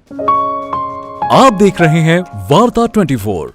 आप देख रहे हैं वार्ता 24।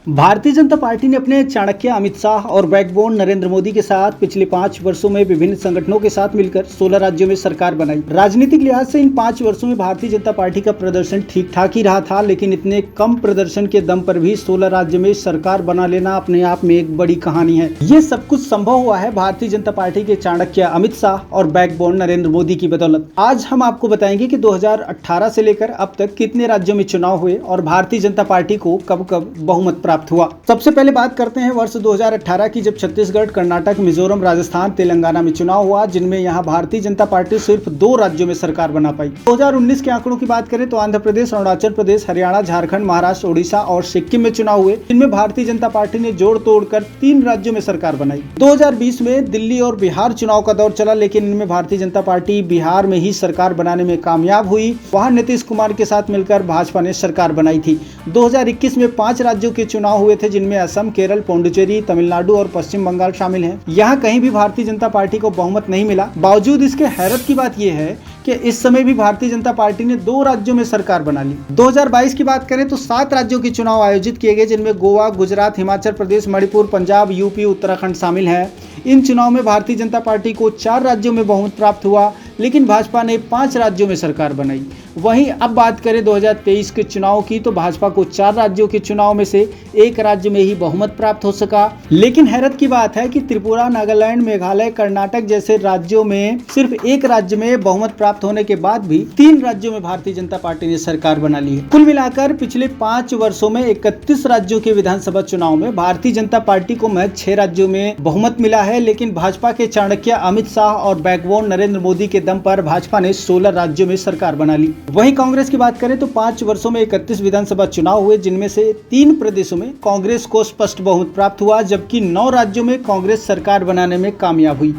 भारतीय जनता पार्टी ने अपने चाणक्य अमित शाह और बैकबोन नरेंद्र मोदी के साथ पिछले 5 वर्षों में विभिन्न संगठनों के साथ मिलकर 16 राज्यों में सरकार बनाई। राजनीतिक लिहाज से इन 5 वर्षों में भारतीय जनता पार्टी का प्रदर्शन ठीक ठाक ही रहा था, लेकिन इतने कम प्रदर्शन के दम पर भी 16 राज्यों में सरकार बना लेना अपने आप में एक बड़ी कहानी है। ये सब कुछ संभव हुआ है भारतीय जनता पार्टी के चाणक्य अमित शाह और बैकबोन नरेंद्र मोदी की बदौलत। आज हम आपको बताएंगे कि 2018 से लेकर अब तक कितने राज्यों में चुनाव हुए और भारतीय जनता पार्टी को कब कब बहुमत प्राप्त हुआ। सबसे पहले बात करते हैं वर्ष 2018 की, जब छत्तीसगढ़, कर्नाटक, मिजोरम, राजस्थान, तेलंगाना में चुनाव हुआ, जिनमें यहां भारतीय जनता पार्टी सिर्फ 2 राज्यों में सरकार बना पाई। 2019 के आंकड़ों की बात करें तो आंध्र प्रदेश, अरुणाचल प्रदेश, हरियाणा, झारखंड, महाराष्ट्र, ओडिशा और सिक्किम में चुनाव हुए, जिनमें भारतीय जनता पार्टी ने जोड़ तोड़कर 3 राज्यों में सरकार बनाई। 2020 में दिल्ली और बिहार चुनाव का दौर चला, लेकिन इनमें भारतीय जनता पार्टी बिहार में ही सरकार बनाने में कामयाब हुई। वहां नीतीश कुमार के साथ मिलकर भाजपा ने सरकार बनाई थी। 2021 में 5 राज्यों के चुनाव हुए थे, जिनमें असम, केरल, पौंडुचेरी, तमिलनाडु और पश्चिम बंगाल शामिल हैं। यहाँ कहीं भी भारतीय जनता पार्टी को बहुमत नहीं मिला। बावजूद इसके हैरत की बात यह है कि इस समय भी भारतीय जनता पार्टी ने 2 राज्यों में सरकार बना ली। 2022 की बात करें तो 7 राज्यों के चुनाव आयोजित किए गए, जिनमें गोवा, गुजरात, हिमाचल प्रदेश, मणिपुर, पंजाब, यूपी, उत्तराखंड शामिल हैं। इन चुनाव में भारतीय जनता पार्टी को 4 राज्यों में बहुमत प्राप्त हुआ, लेकिन भाजपा ने 5 राज्यों में सरकार बनाई। वहीं अब बात करें 2023 के चुनाव की, तो भाजपा को 4 राज्यों के चुनाव में से 1 राज्य में ही बहुमत प्राप्त हो सका। लेकिन हैरत की बात है कि त्रिपुरा, नागालैंड, मेघालय, कर्नाटक जैसे राज्यों में सिर्फ 1 राज्य में बहुमत प्राप्त होने के बाद भी 3 राज्यों में भारतीय जनता पार्टी ने सरकार बना ली है। कुल मिलाकर पिछले 5 वर्षों में 31 राज्यों के विधानसभा चुनाव में भारतीय जनता पार्टी को महज 6 राज्यों में बहुमत मिला है, लेकिन भाजपा के चाणक्य अमित शाह और बैकबोन नरेंद्र मोदी के दम पर भाजपा ने 16 राज्यों में सरकार बना ली। वहीं कांग्रेस की बात करें तो 5 वर्षों में 31 विधानसभा चुनाव हुए, जिनमें से 3 प्रदेशों में कांग्रेस को स्पष्ट बहुमत प्राप्त हुआ, जबकि 9 राज्यों में कांग्रेस सरकार बनाने में कामयाब हुई।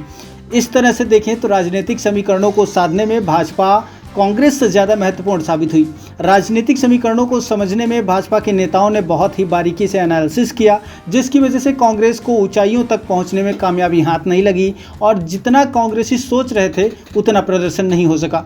इस तरह से देखें तो राजनीतिक समीकरणों को साधने में भाजपा कांग्रेस से ज्यादा महत्वपूर्ण साबित हुई। राजनीतिक समीकरणों को समझने में भाजपा के नेताओं ने बहुत ही बारीकी से एनालिसिस किया, जिसकी वजह से कांग्रेस को ऊंचाइयों तक पहुंचने में कामयाबी हाथ नहीं लगी और जितना कांग्रेसी सोच रहे थे उतना प्रदर्शन नहीं हो सका।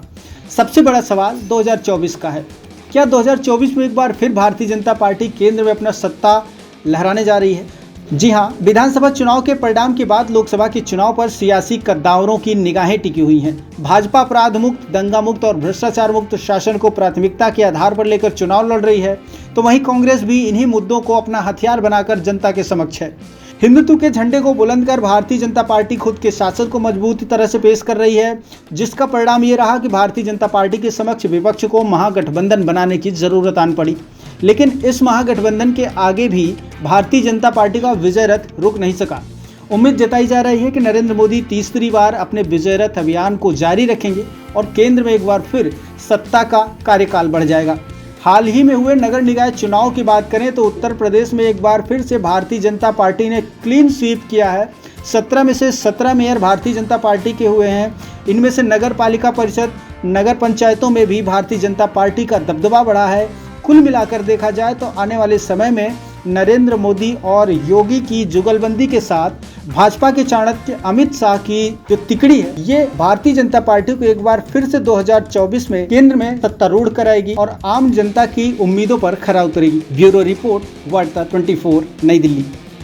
सबसे बड़ा सवाल 2024 का है। क्या 2024 में एक बार फिर भारतीय जनता पार्टी केंद्र में अपना सत्ता लहराने जा रही है? जी हाँ, विधानसभा चुनाव के परिणाम के बाद लोकसभा के चुनाव पर सियासी कद्दावरों की निगाहें टिकी हुई हैं। भाजपा अपराध मुक्त, दंगा मुक्त और भ्रष्टाचार मुक्त शासन को प्राथमिकता के आधार पर लेकर चुनाव लड़ रही है, तो वहीं कांग्रेस भी इन्हीं मुद्दों को अपना हथियार बनाकर जनता के समक्ष है। हिंदुत्व के झंडे को बुलंद कर भारतीय जनता पार्टी खुद के शासन को मजबूती तरह से पेश कर रही है, जिसका परिणाम ये रहा कि भारतीय जनता पार्टी के समक्ष विपक्ष को महागठबंधन बनाने की जरूरत आन पड़ी। लेकिन इस महागठबंधन के आगे भी भारतीय जनता पार्टी का विजय रथ रुक नहीं सका। उम्मीद जताई जा रही है कि नरेंद्र मोदी तीसरी बार अपने विजय रथ अभियान को जारी रखेंगे और केंद्र में एक बार फिर सत्ता का कार्यकाल बढ़ जाएगा। हाल ही में हुए नगर निकाय चुनाव की बात करें तो उत्तर प्रदेश में एक बार फिर से भारतीय जनता पार्टी ने क्लीन स्वीप किया है। 17 में से 17 मेयर भारतीय जनता पार्टी के हुए हैं। इनमें से नगर पालिका परिषद, नगर पंचायतों में भी भारतीय जनता पार्टी का दबदबा बढ़ा है। कुल मिलाकर देखा जाए तो आने वाले समय में नरेंद्र मोदी और योगी की जुगलबंदी के साथ भाजपा के चाणक्य अमित शाह की जो तिकड़ी है, ये भारतीय जनता पार्टी को एक बार फिर से 2024 में केंद्र में सत्तारूढ़ कराएगी और आम जनता की उम्मीदों पर खरा उतरेगी। ब्यूरो रिपोर्ट, वार्ता 24, नई दिल्ली।